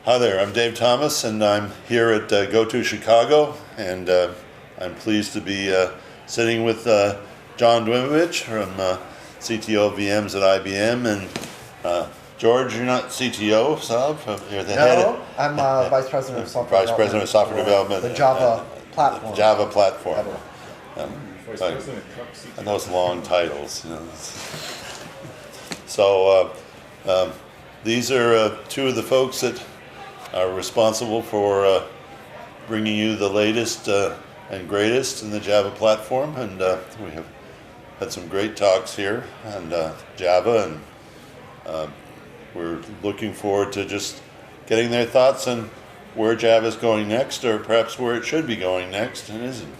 Hi there, I'm Dave Thomas, and I'm here at GOTO Chicago, and I'm pleased to be sitting with John Duimovich from CTO of VMs at IBM, and George, you're not CTO of Saab, you're the head No, I'm Vice President of Software Vice Development. President of Software for Development. The Java platform. Java platform. Vice President of CTO. And those long titles. You know. So these are two of the folks that are responsible for bringing you the latest and greatest in the Java platform, and we have had some great talks here on Java, and we're looking forward to just getting their thoughts on where Java is going next, or perhaps where it should be going next and isn't.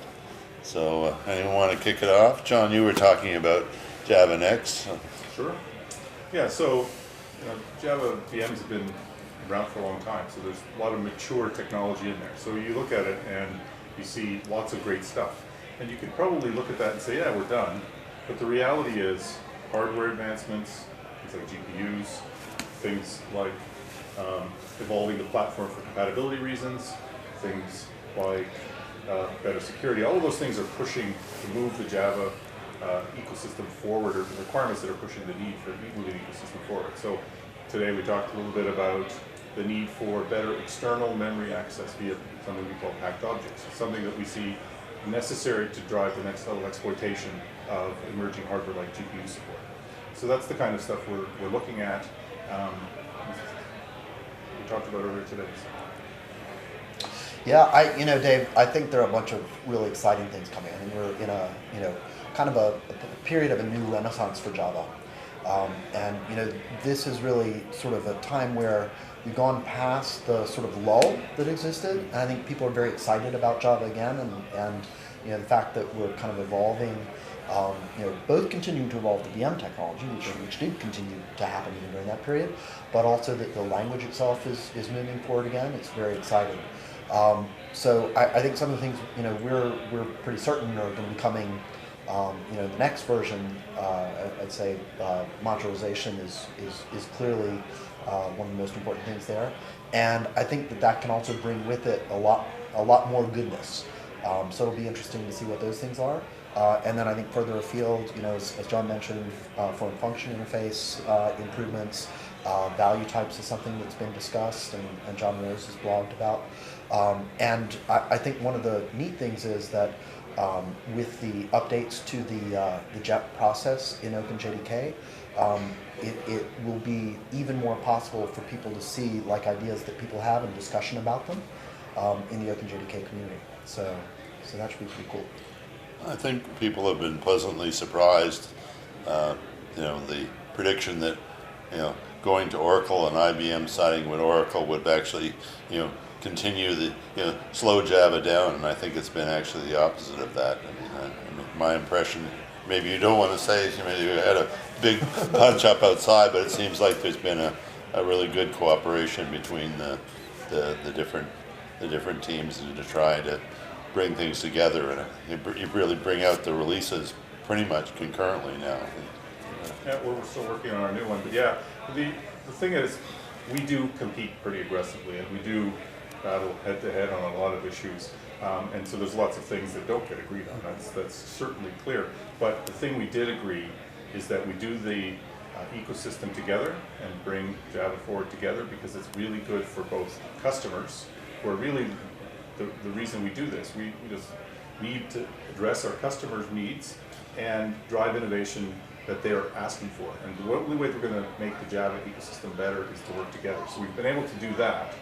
So anyone want to kick it off? John, you were talking about Java Next. Sure. Yeah, so Java VMs have been around for a long time, so there's a lot of mature technology in there. So you look at it and you see lots of great stuff. And you could probably look at that and say, yeah, we're done. But the reality is hardware advancements, things like GPUs, things like evolving the platform for compatibility reasons, things like better security, all of those things are pushing to move the Java ecosystem forward, or the requirements that are pushing the need for moving the ecosystem forward. So today we talked a little bit about the need for better external memory access via something we call packed objects. It's something that we see necessary to drive the next level exploitation of emerging hardware like GPU support. So that's the kind of stuff we're looking at. We talked about earlier today. So. Yeah, Dave, I think there are a bunch of really exciting things coming. I mean, we're in a, kind of a period of a new renaissance for Java. And this is really sort of a time where we've gone past the sort of lull that existed, and I think people are very excited about Java again, and the fact that we're kind of evolving, both continuing to evolve the VM technology, which did continue to happen even during that period, but also that the language itself is moving forward again. It's very exciting. So I think some of the things we're pretty certain are going to be coming. The next version, I'd say modularization is clearly one of the most important things there, and I think that can also bring with it a lot more goodness. So it'll be interesting to see what those things are. And then I think further afield, as John mentioned, for function interface improvements, value types is something that's been discussed, and John Rose has blogged about. And I think one of the neat things is that with the updates to the JEP process in OpenJDK, it will be even more possible for people to see ideas that people have and discussion about them in the OpenJDK community. So that should be pretty cool. I think people have been pleasantly surprised. The prediction that going to Oracle and IBM siding with Oracle would actually continue the slow Java down, and I think it's been actually the opposite of that. I mean, my impression, maybe you don't want to say, you had a big punch up outside, but it seems like there's been a really good cooperation between the different teams to try to bring things together, and you really bring out the releases pretty much concurrently now. Yeah, we're still working on our new one, but yeah, the thing is, we do compete pretty aggressively, and we do battle head-to-head on a lot of issues, and so there's lots of things that don't get agreed on. That's certainly clear. But the thing we did agree is that we do the ecosystem together and bring Java forward together, because it's really good for both customers, who are really the reason we do this. We just need to address our customers' needs and drive innovation that they're asking for. And the only way we're going to make the Java ecosystem better is to work together. So we've been able to do that.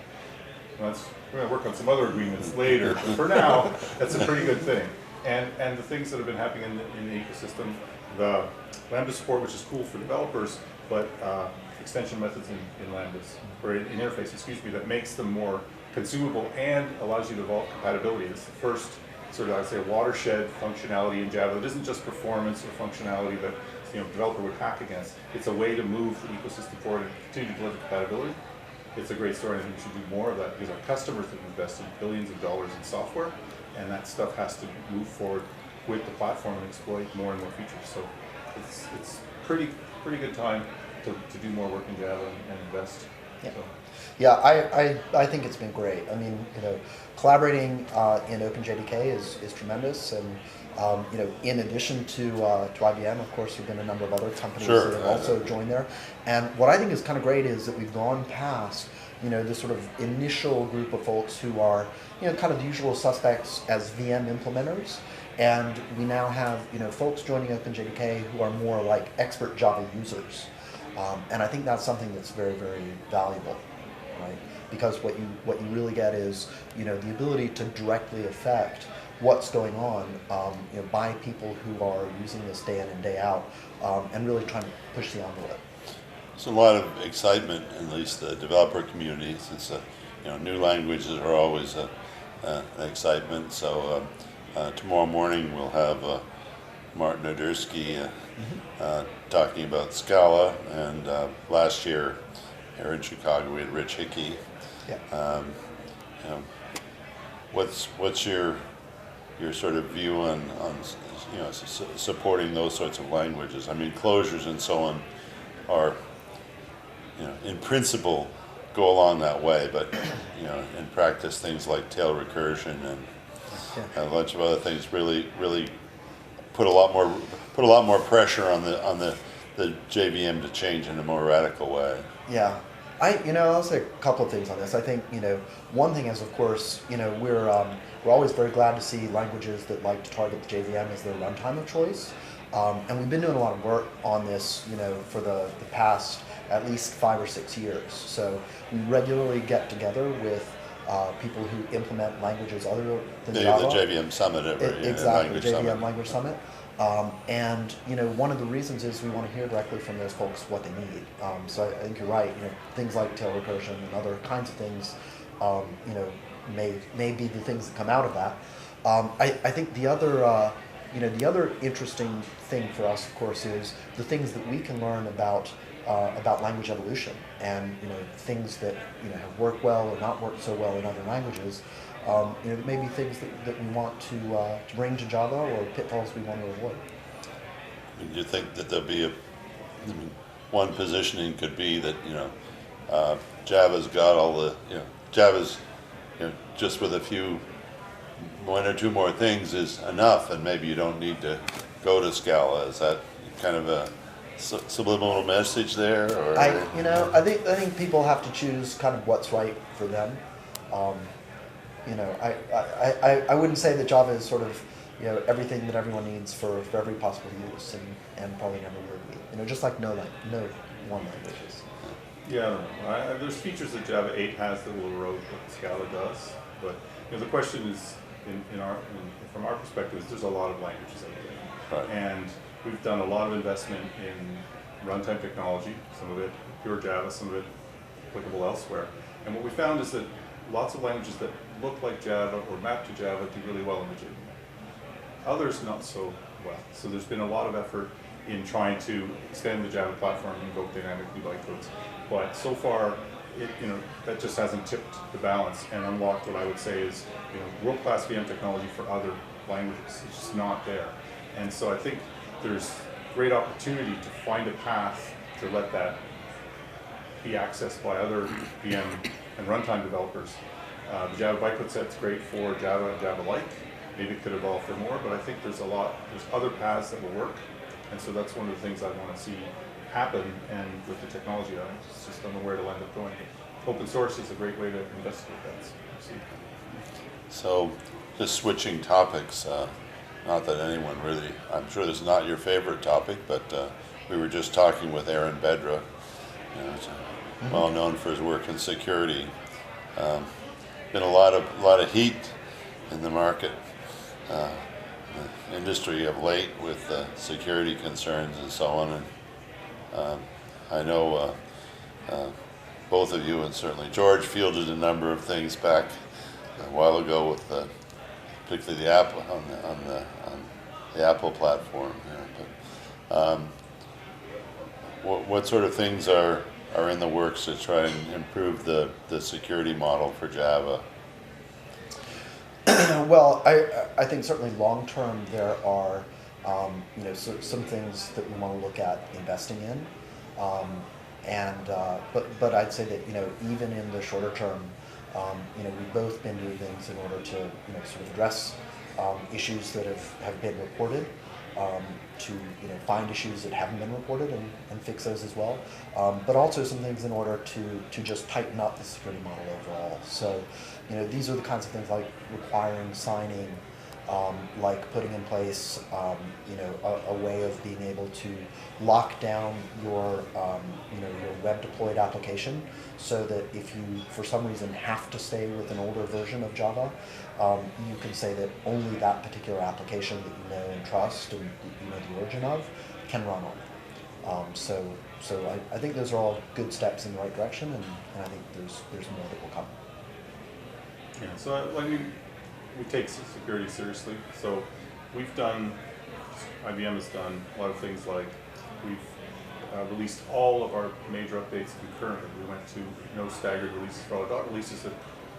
We're going to work on some other agreements later, but for now, that's a pretty good thing. And the things that have been happening in the ecosystem, the Lambda support, which is cool for developers, but extension methods in Lambdas, or in interface, that makes them more consumable and allows you to evolve compatibility. It's the first sort of, I'd say, watershed functionality in Java that isn't just performance or functionality that developer would hack against. It's a way to move the ecosystem forward and continue to deliver compatibility. It's a great story, and I think we should do more of that, because our customers have invested billions of dollars in software, and that stuff has to move forward with the platform and exploit more and more features. So it's pretty good time to do more work in Java and invest Yeah. So, Yeah, I think it's been great. I mean, collaborating in OpenJDK is tremendous, and in addition to IBM, of course, there've been a number of other companies Sure, that have also joined there. And what I think is kind of great is that we've gone past this sort of initial group of folks who are kind of the usual suspects as VM implementers, and we now have folks joining OpenJDK who are more like expert Java users. And I think that's something that's very, very valuable, right? Because what you really get is the ability to directly affect what's going on by people who are using this day in and day out, and really trying to push the envelope. There's a lot of excitement, at least the developer community, since new languages are always an excitement. So tomorrow morning we'll have Martin Odersky talking about Scala, and last year here in Chicago we had Rich Hickey. Yeah. What's your sort of view on supporting those sorts of languages? I mean, closures and so on are in principle go along that way, but in practice things like tail recursion and a bunch of other things really put a lot more pressure on the JVM to change in a more radical way. Yeah. I'll say a couple of things on this. I think, one thing is, of course, we're always very glad to see languages that like to target the JVM as their runtime of choice. And we've been doing a lot of work on this, for the past at least 5 or 6 years. So we regularly get together with people who implement languages other than Java. The JVM Summit Exactly, JVM Summit. Language Summit. And one of the reasons is we want to hear directly from those folks what they need. So I think you're right. Things like tail recursion and other kinds of things, may be the things that come out of that. I think the other interesting thing for us, of course, is the things that we can learn about language evolution, and things that have worked well or not worked so well in other languages. Maybe things that we want to bring to Java, or pitfalls we want to avoid. Do you think that there'll be one positioning could be that Java's got all the Java's just with one or two more things is enough, and maybe you don't need to go to Scala? Is that kind of a subliminal message there? Or I think people have to choose kind of what's right for them. I wouldn't say that Java is sort of everything that everyone needs for every possible use, and probably never will be. Just like no one language is. yeah, I don't know. There's features that Java 8 has that will erode what Scala does, but the question is, from our perspective, is there's a lot of languages out there, Right. and we've done a lot of investment in runtime technology, some of it pure Java, some of it applicable elsewhere. And what we found is that lots of languages that look like Java or map to Java do really well in the JVM. Others not so well. So there's been a lot of effort in trying to extend the Java platform and invoke dynamic new bytecodes. But so far, that just hasn't tipped the balance and unlocked what I would say is world-class VM technology for other languages. It's just not there. And so I think there's great opportunity to find a path to let that be accessed by other VM and runtime developers. The Java bytecode set's great for Java and Java-like. Maybe it could evolve for more, but I think there's other paths that will work. And so that's one of the things I want to see happen, and with the technology, I just don't know where it'll end up going. Open source is a great way to investigate that. So, just switching topics, not that anyone really, I'm sure this is not your favorite topic, but we were just talking with Aaron Bedra, well known for his work in security. Been a lot of heat in the market, the industry of late with security concerns and so on. And I know both of you, and certainly George, fielded a number of things back a while ago with particularly the Apple on the Apple platform. But what sort of things are in the works to try and improve the security model for Java? Well, I think certainly long term there are some things that we want to look at investing in, And but I'd say that even in the shorter term, we've both been doing things in order to sort of address issues that have been reported, to find issues that haven't been reported and fix those as well, but also some things in order to just tighten up the security model overall. So these are the kinds of things like requiring signing, like putting in place a way of being able to lock down your your web deployed application, so that if you for some reason have to stay with an older version of Java, you can say that only that particular application that you know and trust and you know the origin of can run on it. So I think those are all good steps in the right direction, and I think there's more that will come. Yeah, so we take security seriously. So IBM has done a lot of things, like we've released all of our major updates concurrently. We went to no staggered releases for all our releases that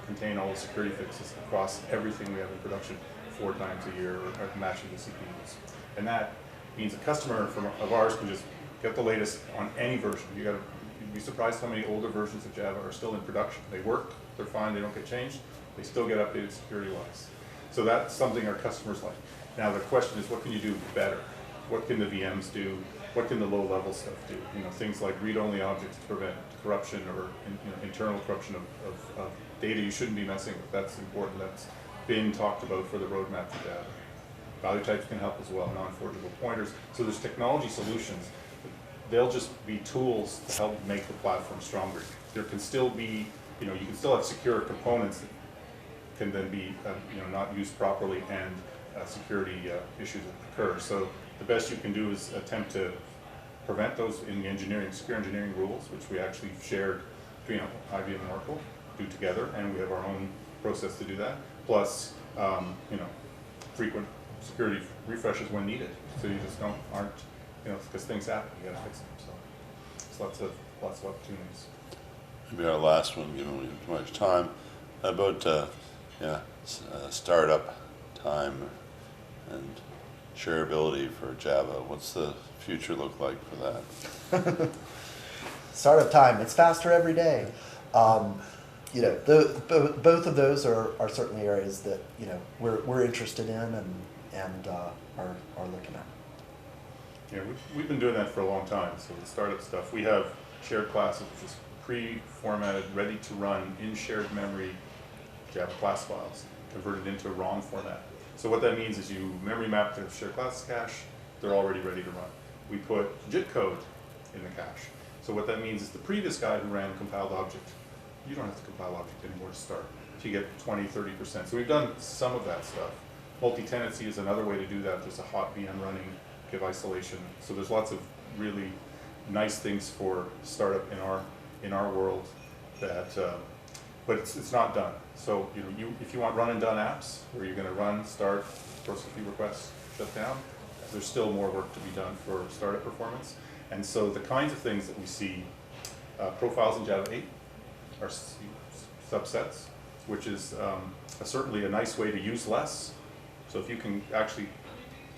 contain all the security fixes across everything we have in production 4 times a year, or matching the CPUs. And that means a customer of ours can just get the latest on any version. You'd be surprised how many older versions of Java are still in production. They work, they're fine, they don't get changed, they still get updated security-wise. So that's something our customers like. Now the question is, what can you do better? What can the VMs do? What can the low-level stuff do? Things like read-only objects to prevent corruption, or internal corruption of data you shouldn't be messing with. That's important. That's been talked about for the roadmap for Java. Value types can help as well, non-forgeable pointers. So there's technology solutions. They'll just be tools to help make the platform stronger. There can still be, you can still have secure components that can then be, not used properly, and security issues occur. So the best you can do is attempt to prevent those in the secure engineering rules, which we actually shared between IBM and Oracle, do together, and we have our own process to do that. Plus, frequent security refreshes when needed, so you just aren't, because things happen, you gotta fix them. So it's lots of opportunities. Maybe our last one, given we have too much time, about startup time and shareability for Java. What's the future look like for that? Startup time, it's faster every day. Both of those are certainly areas that we're interested in and are looking at. Yeah, we've been doing that for a long time. So the startup stuff, we have shared classes, which is pre-formatted, ready to run in shared memory Java class files, converted into ROM format. So what that means is you memory map to shared class cache, they're already ready to run. We put JIT code in the cache. So what that means is the previous guy who ran compiled object, you don't have to compile object anymore to start. So you get 20–30%. So we've done some of that stuff. Multi-tenancy is another way to do that. There's a hot VM running, give isolation. So there's lots of really nice things for startup in our world that, but it's not done. So if you want run and done apps, where you're going to run, start, process a few requests, shut down, there's still more work to be done for startup performance. And so the kinds of things that we see, profiles in Java 8 are subsets, which is certainly a nice way to use less. So if you can actually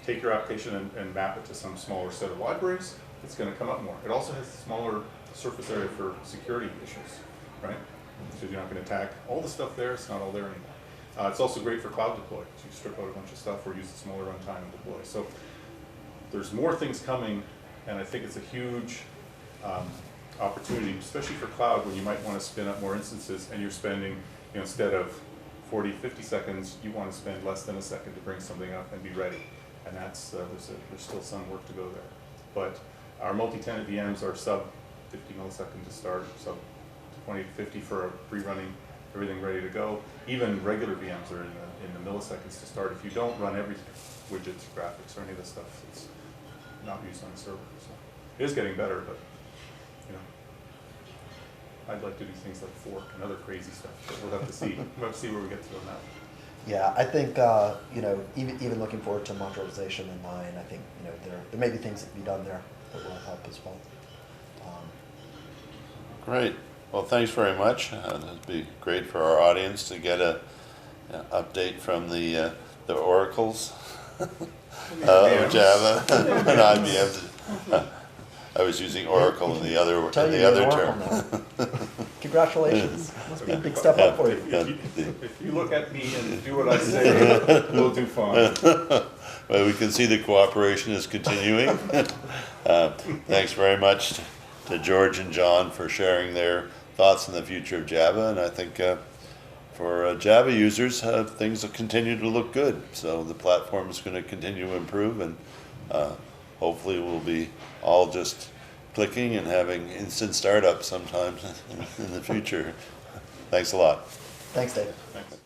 take your application and map it to some smaller set of libraries, it's going to come up more. It also has smaller surface area for security issues, right? So you're not going to attack all the stuff there, it's not all there anymore. It's also great for cloud deploy. So you strip out a bunch of stuff or use a smaller runtime and deploy. So there's more things coming, and I think it's a huge opportunity, especially for cloud, where you might want to spin up more instances, and you're spending, instead of 40–50 seconds, you want to spend less than a second to bring something up and be ready. And that's there's still some work to go there. But our multi-tenant VMs are sub 50 milliseconds to start, sub 20–50 for a pre-running, everything ready to go. Even regular VMs are in the milliseconds to start. If you don't run everything, widgets, graphics, or any of this stuff, it's not used on the server. So it is getting better, but I'd like to do things like fork and other crazy stuff, but we'll have to see. We'll have to see where we get to on that. Yeah, I think even looking forward to modularization in 9, I think there may be things that can be done there that will help as well. Great. Well, thanks very much. That'd be great for our audience to get a update from the oracles of Java and IBM. I was using Oracle in the other Tell in you the you're other an term. Oracle now. Congratulations. Must be a big step up for you. If you look at me and do what I say, we'll do fine. Well, we can see the cooperation is continuing. Thanks very much to George and John for sharing their thoughts on the future of Java, and I think for Java users, things will continue to look good. So the platform is going to continue to improve, and hopefully we'll be all just clicking and having instant startup sometimes in the future. Thanks a lot. Thanks, Dave. Thanks.